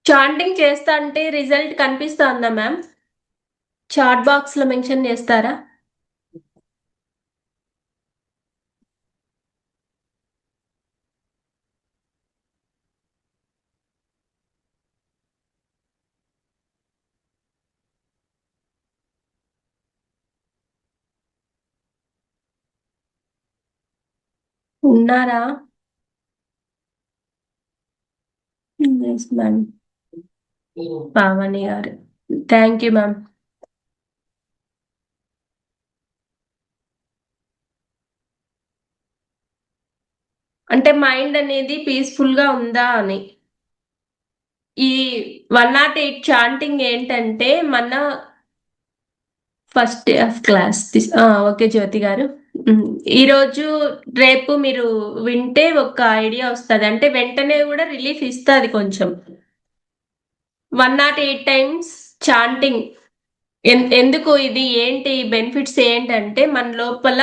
Chanting చేస్తా అంటే result కనిపిస్తుందా మ్యామ్? చాట్ బాక్స్ లో మెన్షన్ చేస్తారా? ఉన్నారా? Yes ma'am. పావని గారు, థ్యాంక్ యూ మ్యామ్. అంటే మైండ్ అనేది పీస్ఫుల్ గా ఉందా అని. ఈ 108 చాంటింగ్ ఏంటంటే మన first day of class. Okay Jyoti గారు. ఉమ్, ఈరోజు రేపు మీరు వింటే ఒక ఐడియా వస్తుంది, అంటే వెంటనే కూడా రిలీఫ్ ఇస్తుంది కొంచెం. 108 టైమ్స్ చాంటింగ్ ఎందుకు, ఇది ఏంటి బెనిఫిట్స్ ఏంటంటే మన లోపల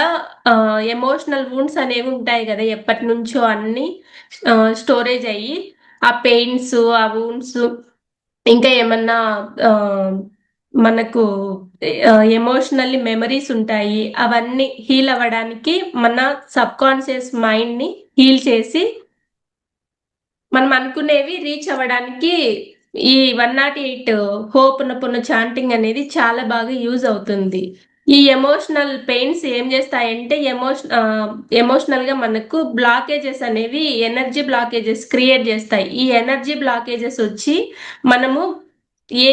ఎమోషనల్ వూండ్స్ అనేవి ఉంటాయి కదా, ఎప్పటి నుంచో అన్ని స్టోరేజ్ అయ్యి ఆ పెయిన్స్, ఆ వూండ్స్, ఇంకా ఏమన్నా ఆ, మనకు ఎమోషనల్లీ మెమరీస్ ఉంటాయి, అవన్నీ హీల్ అవ్వడానికి మన సబ్ కాన్షియస్ మైండ్ ని హీల్ చేసి మనం అనుకునేవి రీచ్ అవ్వడానికి ఈ 108 హోప్ పున్న చాంటింగ్ అనేది చాలా బాగా యూజ్ అవుతుంది. ఈ ఎమోషనల్ పెయిన్స్ ఏం చేస్తాయంటే ఎమోషనల్ గా మనకు బ్లాకేజెస్ అనేవి, ఎనర్జీ బ్లాకేజెస్ క్రియేట్ చేస్తాయి. ఈ ఎనర్జీ బ్లాకేజెస్ వచ్చి మనము ఏ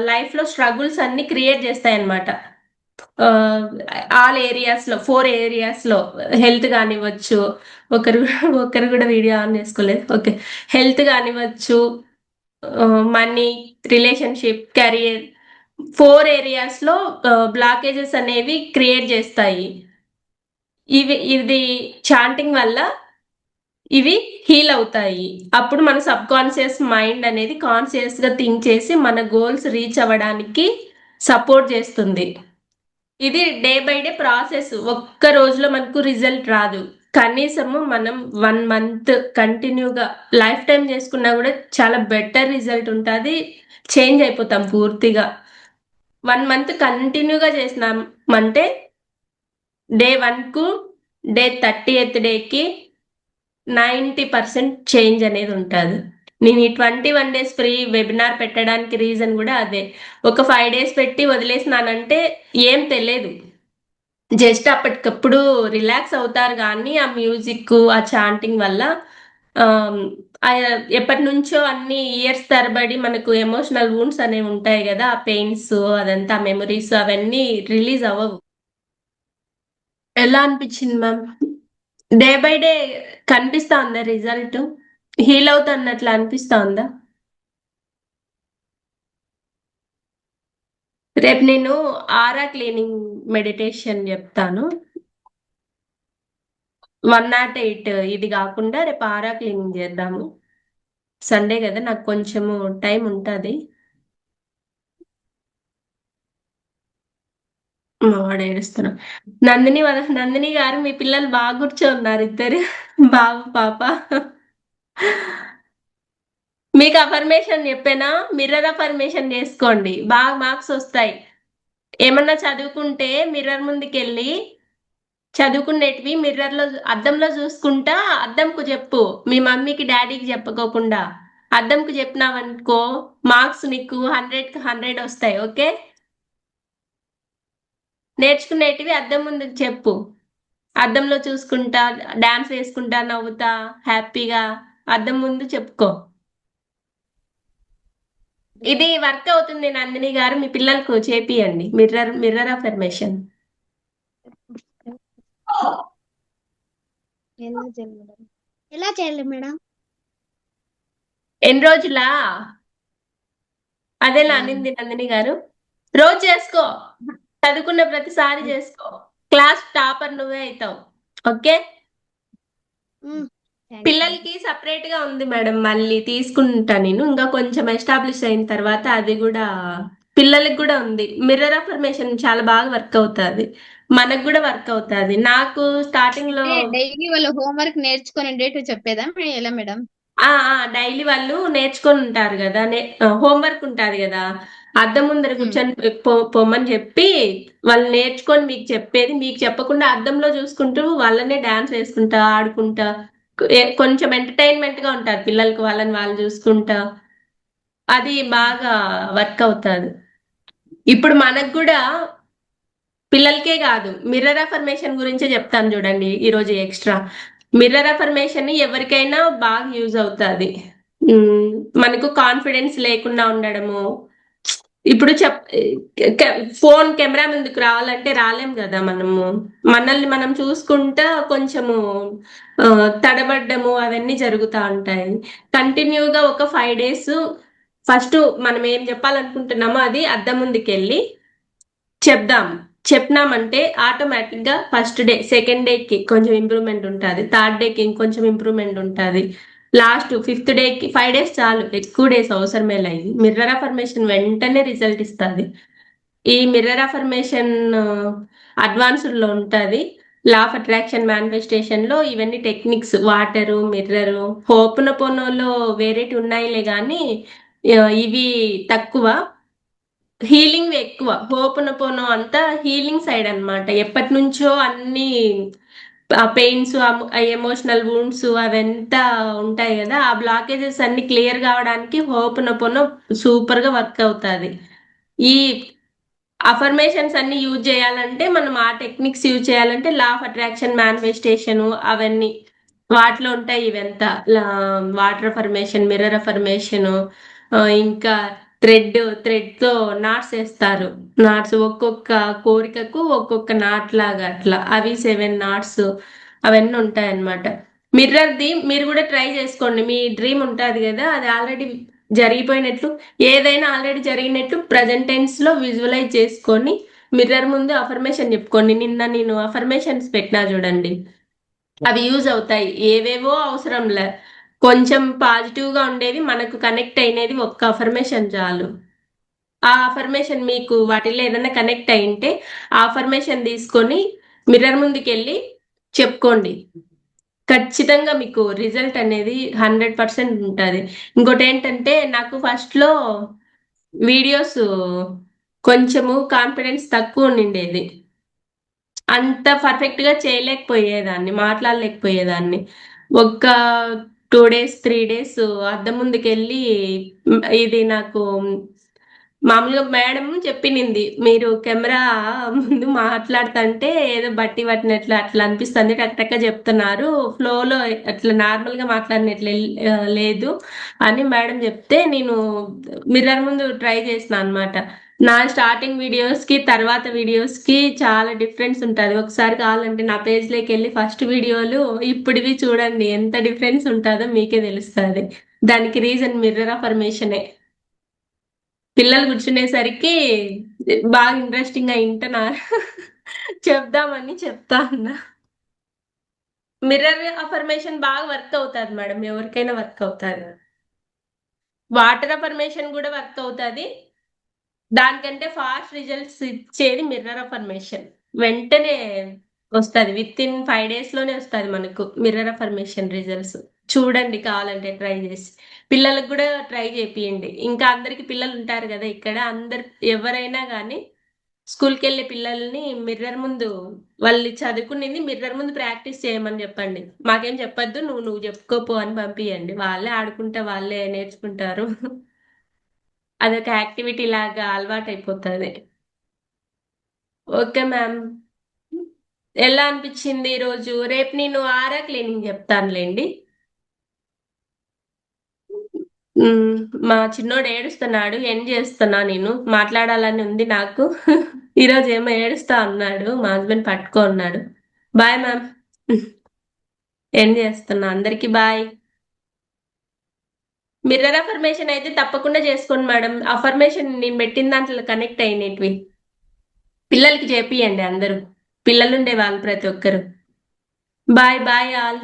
లైఫ్ లో స్ట్రగుల్స్ అన్ని క్రియేట్ చేస్తాయి అన్నమాట. ఆల్ ఏరియాస్ లో, 4 ఏరియాస్ లో, హెల్త్ కానివ్వచ్చు. ఒకరు ఒకరు కూడా వీడియో ఆన్ చేసుకోలేదు. ఓకే. హెల్త్ కానివ్వచ్చు, మనీ, రిలేషన్షిప్, కెరియర్, 4 ఏరియాస్ లో బ్లాకేజెస్ అనేవి క్రియేట్ చేస్తాయి. ఇది చాంటింగ్ వల్ల ఇవి హీల్ అవుతాయి. అప్పుడు మన సబ్ కాన్షియస్ మైండ్ అనేది కాన్షియస్ గా థింక్ చేసి మన గోల్స్ రీచ్ అవ్వడానికి సపోర్ట్ చేస్తుంది. ఇది డే బై డే ప్రాసెస్, ఒక్క రోజులో మనకు రిజల్ట్ రాదు. కనీసము మనం 1 మంత్ కంటిన్యూగా లైఫ్ టైం చేసుకున్నా కూడా చాలా బెటర్ రిజల్ట్ ఉంటుంది. చేంజ్ అయిపోతాం పూర్తిగా. 1 మంత్ కంటిన్యూగా చేసినామంటే డే 1 కు డే 30th డేకి 90% చేంజ్ అనేది ఉంటుంది. నేను ఈ 21 days ఫ్రీ వెబినార్ పెట్టడానికి రీజన్ కూడా అదే. ఒక 5 days పెట్టి వదిలేసినానంటే ఏం తెలియదు, జస్ట్ అప్పటికప్పుడు రిలాక్స్ అవుతారు. కానీ ఆ మ్యూజిక్, ఆ చాంటింగ్ వల్ల ఆమ్, ఆ ఎప్పటి నుంచో అన్ని ఇయర్స్ తరబడి మనకు ఎమోషనల్ వూండ్స్ అనేవి ఉంటాయి కదా, ఆ పెయిన్స్, అదంతా మెమరీస్ అవన్నీ రిలీజ్ అవ్వవు. ఎలా అనిపించింది మ్యామ్? డే బై డే కనిపిస్తా ఉందా రిజల్ట్? హీల్ అవుతున్నట్లు అనిపిస్తా ఉందా? రేపు నేను ఆరా క్లీనింగ్ మెడిటేషన్ చెప్తాను. 108 ఇది కాకుండా రేపు ఆరా క్లీనింగ్ చేద్దాము. సండే కదా, నాకు కొంచెము టైం ఉంటుంది. వాడు ఏడుస్తున్నా. నందిని గారు, మీ పిల్లలు బాగా కూర్చోన్నారు ఇద్దరు, బాబు పాప. మీకు అఫర్మేషన్ చెప్పానా? మిర్రర్ అఫర్మేషన్ చేసుకోండి, బాగా మార్క్స్ వస్తాయి. ఏమన్నా చదువుకుంటే మిర్రర్ ముందుకెళ్ళి చదువుకునేటివి మిర్రర్ లో, అద్దంలో చూసుకుంటా అద్దంకు చెప్పు. మీ మమ్మీకి డాడీకి చెప్పుకోకుండా అద్దంకు చెప్పినావనుకో, మార్క్స్ నీకు 100కి 100 వస్తాయి. ఓకే. నేర్చుకునేటివి అద్దం ముందుకు చెప్పు. అద్దంలో చూసుకుంటా, డాన్స్ వేసుకుంటా, నవ్వుతా, హ్యాపీగా అద్దం ముందు చెప్పుకో. ఇది వర్క్ అవుతుంది నందిని గారు, మీ పిల్లలకు చేపియండి మిర్రర్ అఫర్మేషన్. ఎలా చేయాలి మేడం? ఎలా చేయాలి మేడం? ఎన్ని రోజులా? అదేలా అనింది నందిని గారు. రోజు చేసుకో, చదువుకున్న ప్రతిసారి చేసుకో. క్లాస్ టాపర్ నువ్వే అవుతావు. ఓకే. పిల్లలకి సపరేట్ గా ఉంది మేడం, మళ్ళీ తీసుకుంటా నేను. ఇంకా కొంచెం ఎస్టాబ్లిష్ అయిన తర్వాత అది కూడా పిల్లలకి కూడా ఉంది. మిర్రర్ అఫర్మేషన్ చాలా బాగా వర్క్ అవుతుంది, మనకు కూడా వర్క్ అవుతుంది. నాకు స్టార్టింగ్ లో డైలీ వాళ్ళ హోంవర్క్ నేర్చుకుని డేట్ చెప్పేదా ఎలా మేడం? డైలీ వాళ్ళు నేర్చుకొని ఉంటారు కదా, హోంవర్క్ ఉంటుంది కదా, అద్దం ముందర కూర్చొని పొమ్మని చెప్పి వాళ్ళు నేర్చుకొని మీకు చెప్పేది, మీకు చెప్పకుండా అద్దంలో చూసుకుంటూ వాళ్ళనే డాన్స్ వేసుకుంటా ఆడుకుంటా కొంచెం ఎంటర్టైన్మెంట్ గా ఉంటారు పిల్లలకి, వాళ్ళని వాళ్ళు చూసుకుంటా. అది బాగా వర్క్ అవుతాది. ఇప్పుడు మనకు కూడా పిల్లలకే కాదు, మిర్రర్ అఫర్మేషన్ గురించే చెప్తాను చూడండి ఈరోజు ఎక్స్ట్రా. మిర్రర్ అఫర్మేషన్ ఎవరికైనా బాగా యూజ్ అవుతుంది. ఉమ్, మనకు కాన్ఫిడెన్స్ లేకుండా ఉండడము. ఇప్పుడు ఫోన్ కెమెరా ముందుకు రావాలంటే రాలేం కదా మనము. మనల్ని మనం చూసుకుంటా కొంచెము ఆ, తడబడ్డము అవన్నీ జరుగుతూ ఉంటాయి. కంటిన్యూగా ఒక 5 days ఫస్ట్ మనం ఏం చెప్పాలనుకుంటున్నామో అది అద్దం ముందుకెళ్ళి చెప్దాం. చెప్పినామంటే ఆటోమేటిక్ గా ఫస్ట్ డే, సెకండ్ డేకి కొంచెం ఇంప్రూవ్మెంట్ ఉంటుంది, థర్డ్ డేకి ఇంకొంచెం ఇంప్రూవ్మెంట్ ఉంటుంది, లాస్ట్ 5th day కి 5 days చాలు, ఎక్కువ డేస్ అవసరమే లేదు. మిర్రర్ అఫర్మేషన్ వెంటనే రిజల్ట్ ఇస్తుంది. ఈ మిర్రర్ అఫర్మేషన్ అడ్వాన్స్డ్ లో ఉంటుంది. లా ఆఫ్ అట్రాక్షన్ మేనిఫెస్టేషన్ లో ఇవన్నీ టెక్నిక్స్, వాటరు, మిర్రరు, హోపనపోనోలో వేరేటి ఉన్నాయిలే కానీ ఇవి తక్కువ, హీలింగ్ ఎక్కువ. హోపనపోనో అంతా హీలింగ్ సైడ్ అన్నమాట. ఎప్పటి నుంచో అన్ని ఆ పెయిన్స్, ఆ ఎమోషనల్ వూండ్స్ అవంతా ఉంటాయి కదా, ఆ బ్లాకేజెస్ అన్ని క్లియర్ కావడానికి హోపనపోనో సూపర్ గా వర్క్ అవుతుంది. ఈ అఫర్మేషన్స్ అన్ని యూజ్ చేయాలంటే మనం ఆ టెక్నిక్స్ యూజ్ చేయాలంటే లా ఆఫ్ అట్రాక్షన్ మేనిఫెస్టేషన్ అవన్నీ వాటిలో ఉంటాయి. ఇవంతా వాటర్ అఫర్మేషన్, మిర్రర్ అఫర్మేషన్, ఇంకా థ్రెడ్ తో నాట్స్ వేస్తారు. నాట్స్ ఒక్కొక్క కోరికకు ఒక్కొక్క నాట్ లాగా అట్లా, అవి 7 నాట్స్ అవన్నీ ఉంటాయి అన్నమాట. మిర్రర్ది మీరు కూడా ట్రై చేసుకోండి. మీ డ్రీమ్ ఉంటుంది కదా, అది ఆల్రెడీ జరిగిపోయినట్లు, ఏదైనా ఆల్రెడీ జరిగినట్టు ప్రజెంట్ టెన్స్ లో విజువలైజ్ చేసుకొని మిర్రర్ ముందు అఫర్మేషన్ చెప్పుకోండి. నిన్న నేను అఫర్మేషన్స్ పెట్టినా చూడండి, అవి యూజ్ అవుతాయి. ఏవేవో అవసరం లే, కొంచెం పాజిటివ్ గా ఉండేది మనకు కనెక్ట్ అయినది ఒక్క అఫర్మేషన్ చాలు. ఆ అఫర్మేషన్ మీకు వాటిల్లో ఏదైనా కనెక్ట్ అయింటే ఆ అఫర్మేషన్ తీసుకొని మిర్రర్ ముందుకెళ్ళి చెప్పుకోండి. ఖచ్చితంగా మీకు రిజల్ట్ అనేది 100% ఉంటుంది. ఇంకోటి ఏంటంటే నాకు ఫస్ట్ లో వీడియోస్ కొంచెము కాన్ఫిడెన్స్ తక్కువ ఉండిండేది, అంత పర్ఫెక్ట్ గా చేయలేకపోయేదాన్ని, మాట్లాడలేకపోయేదాన్ని. ఒక 2 days 3 days అద్దం ముందుకెళ్ళి ఇది నాకు మామూలుగా మేడం చెప్పినింది, మీరు కెమెరా ముందు మాట్లాడుతుంటే ఏదో బట్టి పట్టినట్లు అట్లా అనిపిస్తుంది, టక్ చెప్తున్నారు, ఫ్లోలో అట్లా నార్మల్ గా మాట్లాడినట్లు లేదు అని మేడం చెప్తే నేను మిర్రర్ ముందు ట్రై చేసిన అనమాట. నా స్టార్టింగ్ వీడియోస్ కి తర్వాత వీడియోస్ కి చాలా డిఫరెన్స్ ఉంటుంది. ఒకసారి కావాలంటే నా పేజ్ లోకి వెళ్ళి ఫస్ట్ వీడియోలు ఇప్పుడివి చూడండి, ఎంత డిఫరెన్స్ ఉంటుందో మీకే తెలుస్తుంది. దానికి రీజన్ మిర్రర్ అఫర్మేషనే. పిల్లలు కూర్చునేసరికి బాగా ఇంట్రెస్టింగ్ గా వింటున్నారు. చెప్దామని చెప్తా ఉన్నా. మిర్రర్ అఫర్మేషన్ బాగా వర్క్ అవుతుంది మేడం, ఎవరికైనా వర్క్ అవుతుంది. వాటర్ అఫర్మేషన్ కూడా వర్క్ అవుతుంది. దానికంటే ఫాస్ట్ రిజల్ట్స్ ఇచ్చేది మిర్రర్ అఫర్మేషన్. వెంటనే వస్తుంది, విత్ ఇన్ 5 days లోనే వస్తుంది మనకు మిర్రర్ అఫర్మేషన్ రిజల్ట్స్. చూడండి కావాలంటే ట్రై చేసి, పిల్లలకు కూడా ట్రై చేపియండి. ఇంకా అందరికి పిల్లలు ఉంటారు కదా ఇక్కడ, అందరు ఎవరైనా కానీ స్కూల్కి వెళ్ళే పిల్లల్ని మిర్రర్ ముందు, వాళ్ళు చదువుకునేది మిర్రర్ ముందు ప్రాక్టీస్ చేయమని చెప్పండి. మాకేం చెప్పొద్దు, నువ్వు చెప్పుకోపో అని పంపియండి, వాళ్ళే ఆడుకుంటా వాళ్ళే నేర్చుకుంటారు. అదొక యాక్టివిటీ లాగా అలవాటు అయిపోతుంది. ఓకే మ్యామ్, ఎలా అనిపించింది ఈరోజు? రేపు నేను ఆరా క్లీనింగ్ చెప్తానులేండి. ఉమ్, మా చిన్నోడు ఏడుస్తున్నాడు, ఎండ్ చేస్తున్నా, నేను మాట్లాడాలని ఉంది నాకు. ఈరోజు ఏమో ఏడుస్తా ఉన్నాడు, మా హస్బెండ్ పట్టుకో ఉన్నాడు. Bye ma'am. ఎండ్ చేస్తున్నా, అందరికి బాయ్. మిర్రర్ అఫర్మేషన్ అయితే తప్పకుండా చేసుకోండి మేడం. అఫర్మేషన్ నేను పెట్టిన దాంట్లో కనెక్ట్ అయినవి పిల్లలకి చేపియండి అందరూ, పిల్లలుండే వాళ్ళు ప్రతి ఒక్కరు. Bye bye all.